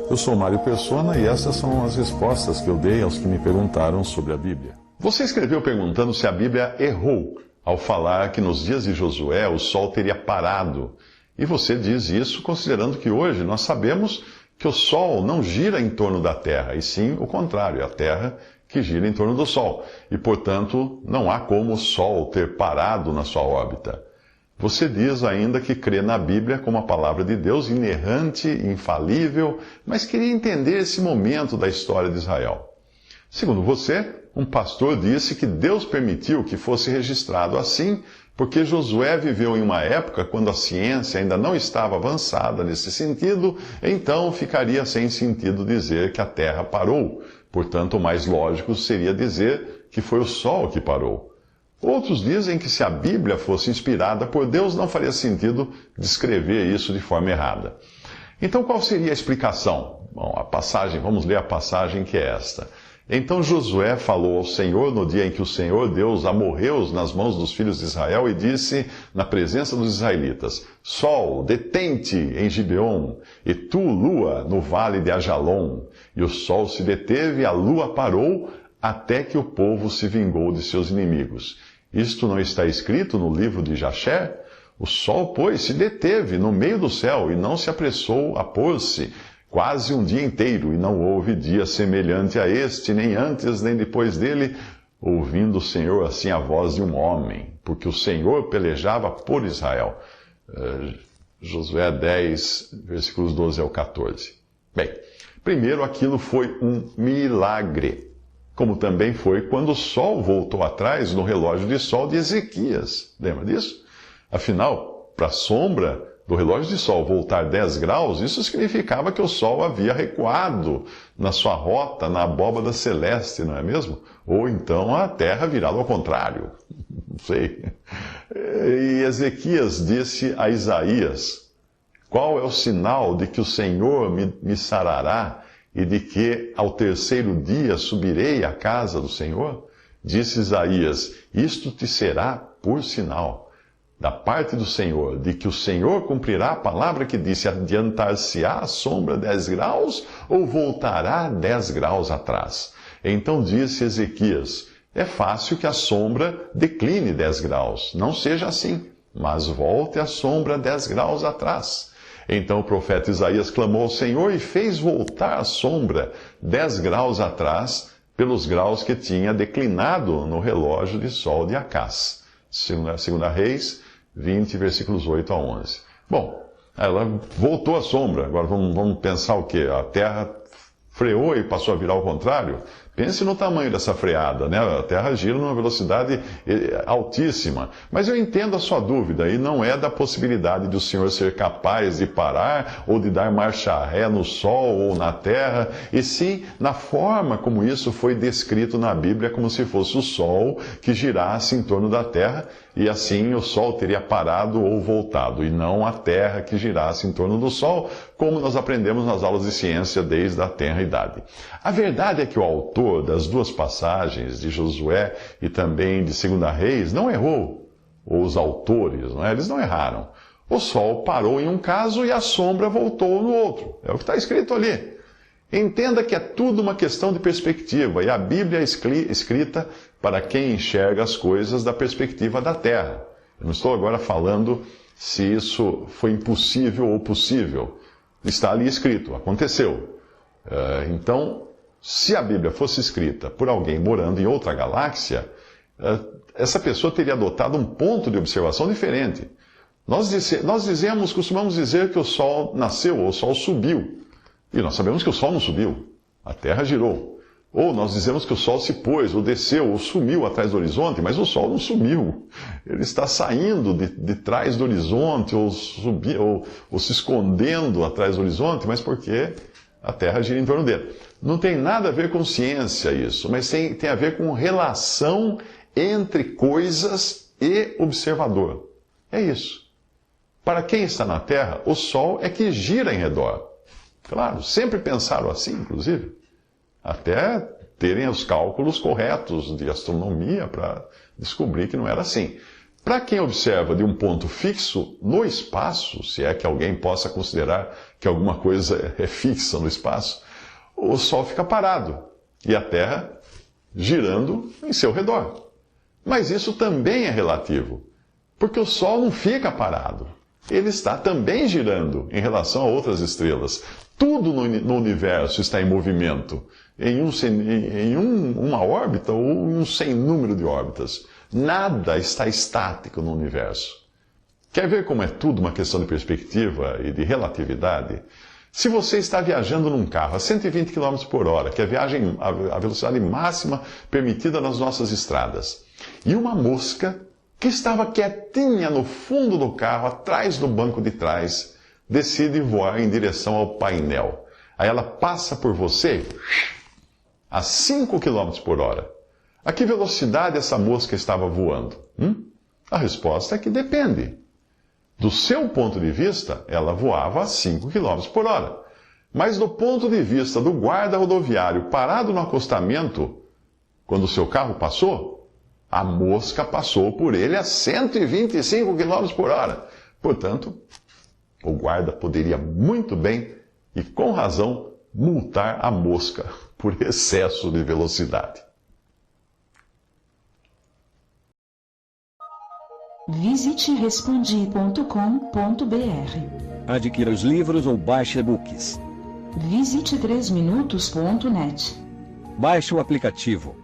Eu sou Mário Persona e essas são as respostas que eu dei aos que me perguntaram sobre a Bíblia. Você escreveu perguntando se a Bíblia errou ao falar que nos dias de Josué o sol teria parado. E você diz isso considerando que hoje nós sabemos que o sol não gira em torno da Terra, e sim o contrário, é a Terra que gira em torno do sol. E, portanto, não há como o sol ter parado na sua órbita. Você diz ainda que crê na Bíblia como a palavra de Deus, inerrante, infalível, mas queria entender esse momento da história de Israel. Segundo você, um pastor disse que Deus permitiu que fosse registrado assim, porque Josué viveu em uma época quando a ciência ainda não estava avançada nesse sentido, então ficaria sem sentido dizer que a Terra parou. Portanto, o mais lógico seria dizer que foi o Sol que parou. Outros dizem que se a Bíblia fosse inspirada por Deus, não faria sentido descrever isso de forma errada. Então, qual seria a explicação? Bom, vamos ler a passagem que é esta. Então Josué falou ao Senhor no dia em que o Senhor Deus amorreu nas mãos dos filhos de Israel e disse na presença dos israelitas: Sol, detente em Gibeon, e tu, lua, no vale de Ajalon. E o sol se deteve e a lua parou, até que o povo se vingou de seus inimigos. Isto não está escrito no livro de Jasher? O sol, pois, se deteve no meio do céu e não se apressou a pôr-se, quase um dia inteiro, e não houve dia semelhante a este, nem antes nem depois dele, ouvindo o Senhor assim a voz de um homem, porque o Senhor pelejava por Israel. Josué 10, versículos 12 ao 14. Bem, primeiro aquilo foi um milagre, como também foi quando o sol voltou atrás no relógio de sol de Ezequias. Lembra disso? Afinal, para a sombra do relógio de sol voltar 10 graus, isso significava que o sol havia recuado na sua rota na abóbada celeste, não é mesmo? Ou então a terra virada ao contrário. Não sei. E Ezequias disse a Isaías: qual é o sinal de que o Senhor me sarará e de que ao terceiro dia subirei à casa do Senhor? Disse Isaías: isto te será por sinal da parte do Senhor, de que o Senhor cumprirá a palavra que disse: adiantar-se-á a sombra 10 graus ou voltará 10 graus atrás? Então disse Ezequias: é fácil que a sombra decline 10 graus. Não seja assim, mas volte a sombra 10 graus atrás. Então o profeta Isaías clamou ao Senhor e fez voltar a sombra 10 graus atrás, pelos graus que tinha declinado no relógio de sol de Acás. Segunda Reis 20, versículos 8 a 11. Bom, ela voltou à sombra. Agora vamos pensar o quê? A Terra freou e passou a virar ao contrário? Pense no tamanho dessa freada, né? A Terra gira numa velocidade altíssima. Mas eu entendo a sua dúvida, e não é da possibilidade de o Senhor ser capaz de parar ou de dar marcha ré no Sol ou na Terra, e sim na forma como isso foi descrito na Bíblia, como se fosse o Sol que girasse em torno da Terra, e assim o Sol teria parado ou voltado, e não a Terra que girasse em torno do Sol, como nós aprendemos nas aulas de ciência desde a tenra idade. A verdade é que o autor das duas passagens, de Josué e também de 2 Reis, não errou. Ou os autores, não é? Eles não erraram. O sol parou em um caso e a sombra voltou no outro. É o que está escrito ali. Entenda que é tudo uma questão de perspectiva, e a Bíblia é escrita para quem enxerga as coisas da perspectiva da terra. Eu não estou agora falando se isso foi impossível ou possível. Está ali escrito, aconteceu. Então, se a Bíblia fosse escrita por alguém morando em outra galáxia, essa pessoa teria adotado um ponto de observação diferente. Nós costumamos dizer que o Sol nasceu, ou o Sol subiu. E nós sabemos que o Sol não subiu, a Terra girou. Ou nós dizemos que o Sol se pôs, ou desceu, ou sumiu atrás do horizonte, mas o Sol não sumiu. Ele está saindo de trás do horizonte, ou se escondendo atrás do horizonte, mas porque a Terra gira em torno dele. Não tem nada a ver com ciência isso, mas tem a ver com relação entre coisas e observador. É isso. Para quem está na Terra, o Sol é que gira em redor. Claro, sempre pensaram assim, inclusive. Até terem os cálculos corretos de astronomia para descobrir que não era assim. Para quem observa de um ponto fixo no espaço, se é que alguém possa considerar que alguma coisa é fixa no espaço, o Sol fica parado e a Terra girando em seu redor. Mas isso também é relativo, porque o Sol não fica parado. Ele está também girando em relação a outras estrelas. Tudo no universo está em movimento, em uma órbita ou em um sem número de órbitas. Nada está estático no universo. Quer ver como é tudo uma questão de perspectiva e de relatividade? Se você está viajando num carro a 120 km por hora, que é a velocidade máxima permitida nas nossas estradas, e uma mosca que estava quietinha no fundo do carro, atrás do banco de trás, decide voar em direção ao painel. Aí ela passa por você a 5 km por hora. A que velocidade essa mosca estava voando? A resposta é que depende. Do seu ponto de vista, ela voava a 5 km por hora. Mas do ponto de vista do guarda rodoviário parado no acostamento, quando o seu carro passou, a mosca passou por ele a 125 km por hora. Portanto, o guarda poderia muito bem e com razão multar a mosca por excesso de velocidade. Visite respondi.com.br. Adquira os livros ou baixe e-books. Visite 3minutos.net. Baixe o aplicativo.